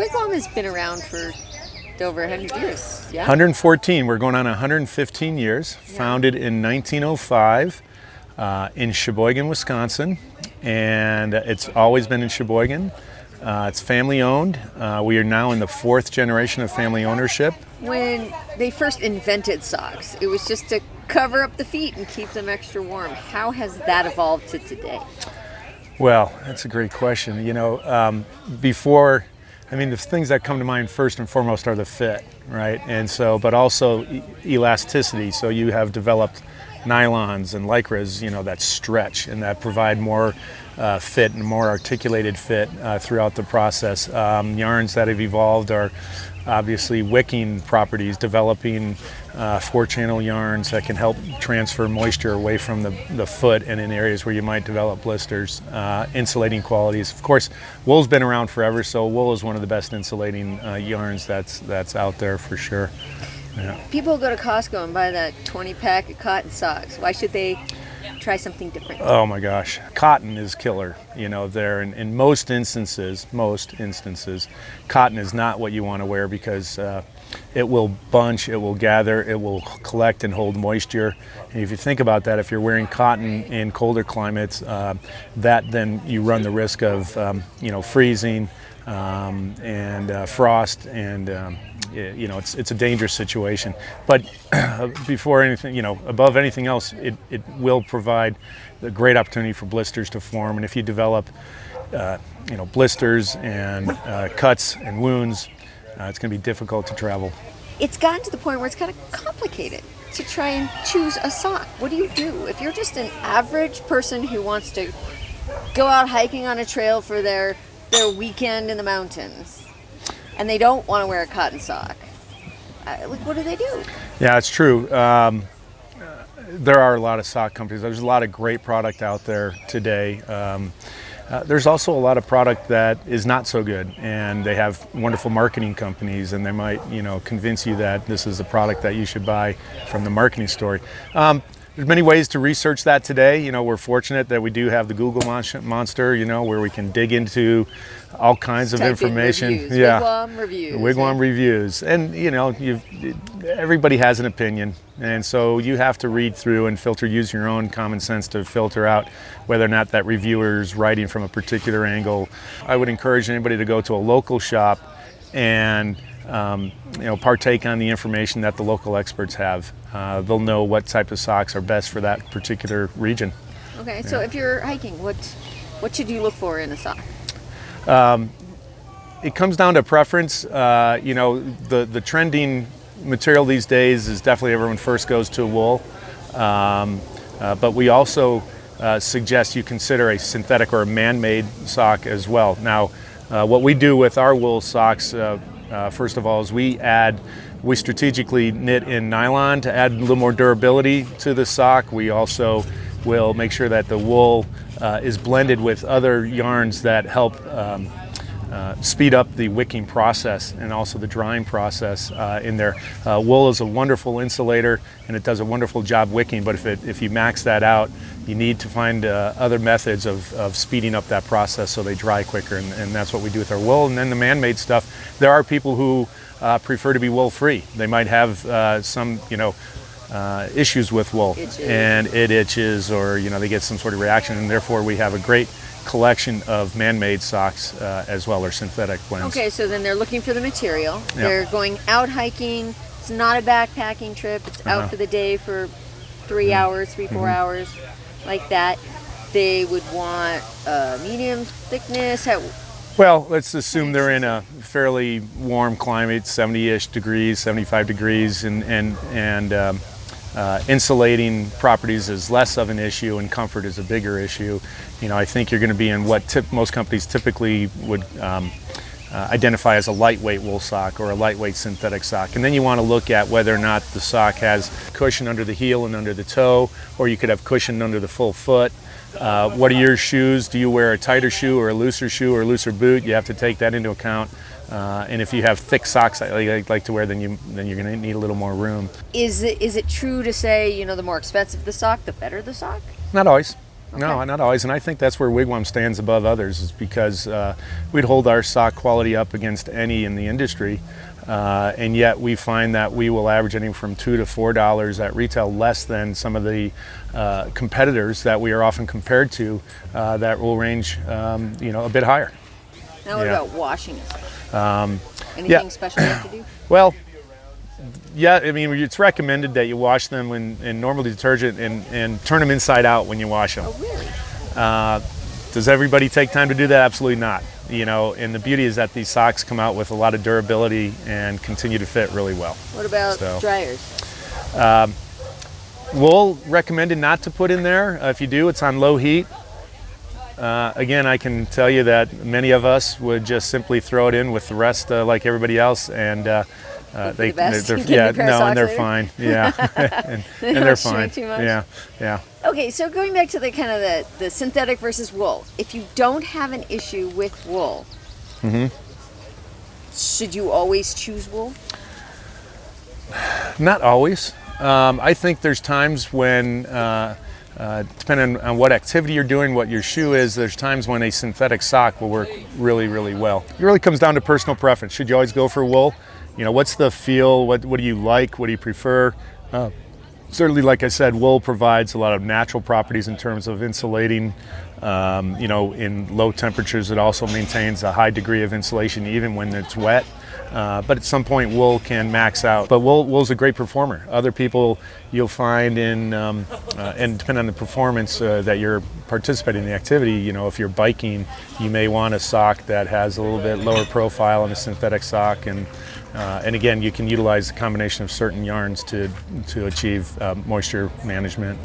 Wigwam has been around for over 100 years, yeah? 114. We're going on 115 years. Yeah. Founded in 1905 in Sheboygan, Wisconsin. And it's always been in Sheboygan. It's family owned. We are now in the 4th generation of family ownership. When they first invented socks, it was just to cover up the feet and keep them extra warm. How has that evolved to today? Well, that's a great question. The things that come to mind first and foremost are the fit, right? And so, but also elasticity. So you have developed nylons and lycras, that stretch and that provide more fit and more articulated fit throughout the process. Yarns that have evolved are obviously wicking properties, developing 4-channel yarns that can help transfer moisture away from the foot and in areas where you might develop blisters. Insulating qualities. Of course, wool's been around forever, so wool is one of the best insulating yarns that's out there for sure. Yeah. People go to Costco and buy that 20-pack of cotton socks. Why should they try something different? Oh my gosh, cotton is killer. There in most instances, cotton is not what you want to wear because it will bunch, it will gather, it will collect and hold moisture. And if you think about that, if you're wearing cotton in colder climates, that then you run the risk of freezing and frost and it's a dangerous situation. But before anything, above anything else, it will provide a great opportunity for blisters to form. And if you develop, blisters and cuts and wounds, it's going to be difficult to travel. It's gotten to the point where it's kind of complicated to try and choose a sock. What do you do? If you're just an average person who wants to go out hiking on a trail for their weekend in the mountains, and they don't want to wear a cotton sock, what do they do? Yeah, it's true. There are a lot of sock companies. There's a lot of great product out there today. There's also a lot of product that is not so good, and they have wonderful marketing companies, and they might, convince you that this is a product that you should buy from the marketing story. There's many ways to research that today. We're fortunate that we do have the Google monster, where we can dig into all kinds of information. Reviews. Yeah, Wigwam reviews. Wigwam reviews, and everybody has an opinion, and so you have to read through and filter. Use your own common sense to filter out whether or not that reviewer is writing from a particular angle. I would encourage anybody to go to a local shop and partake on the information that the local experts have. They'll know what type of socks are best for that particular region. Okay, so if you're hiking, what should you look for in a sock? It comes down to preference. The trending material these days is definitely everyone first goes to wool, but we also suggest you consider a synthetic or a man-made sock as well. Now, what we do with our wool socks, first of all, is we strategically knit in nylon to add a little more durability to the sock. We also will make sure that the wool is blended with other yarns that help speed up the wicking process and also the drying process in there. Wool is a wonderful insulator and it does a wonderful job wicking, but if you max that out, you need to find other methods of speeding up that process so they dry quicker, and that's what we do with our wool. And then the man-made stuff, there are people who prefer to be wool-free. They might have some, issues with wool, and it itches, or they get some sort of reaction, and therefore we have a great collection of man-made socks as well, or synthetic blends. Okay, so then they're looking for the material. Yep. They're going out hiking. It's not a backpacking trip. It's out for the day for 3 hours, 4 hours, like that. They would want medium thickness. Well, let's assume they're in a fairly warm climate, 70-ish degrees, 75 degrees, and insulating properties is less of an issue and comfort is a bigger issue. I think you're going to be in what most companies typically would identify as a lightweight wool sock or a lightweight synthetic sock. And then you want to look at whether or not the sock has cushion under the heel and under the toe, or you could have cushion under the full foot. What are your shoes? Do you wear a tighter shoe or a looser boot? You have to take that into account. And if you have thick socks I like to wear, then you're going to need a little more room. Is it true to say, the more expensive the sock, the better the sock? Not always. No, not always, and I think that's where Wigwam stands above others, is because we'd hold our sock quality up against any in the industry, and yet we find that we will average anything from $2 to $4 at retail, less than some of the competitors that we are often compared to, that will range, a bit higher. Now what about washing it? Anything special you have to do? Well, yeah, I mean, it's recommended that you wash them in normal detergent and turn them inside out when you wash them. Oh, really? Does everybody take time to do that? Absolutely not. And the beauty is that these socks come out with a lot of durability and continue to fit really well. What about dryers? Wool, recommended not to put in there. If you do, it's on low heat. Again, I can tell you that many of us would just simply throw it in with the rest, like everybody else, and they're fine. Yeah, and they're fine. Too much? Yeah. Okay, so going back to the kind of the synthetic versus wool. If you don't have an issue with wool, should you always choose wool? Not always. I think there's times when, depending on what activity you're doing, what your shoe is, there's times when a synthetic sock will work really, really well. It really comes down to personal preference. Should you always go for wool? What's the feel? What do you like? What do you prefer? Certainly, like I said, wool provides a lot of natural properties in terms of insulating. In low temperatures, it also maintains a high degree of insulation even when it's wet. But at some point, wool can max out. But wool's a great performer. Other people you'll find and depending on the performance that you're participating in the activity, if you're biking, you may want a sock that has a little bit lower profile than a synthetic sock. And again, you can utilize a combination of certain yarns to achieve moisture management.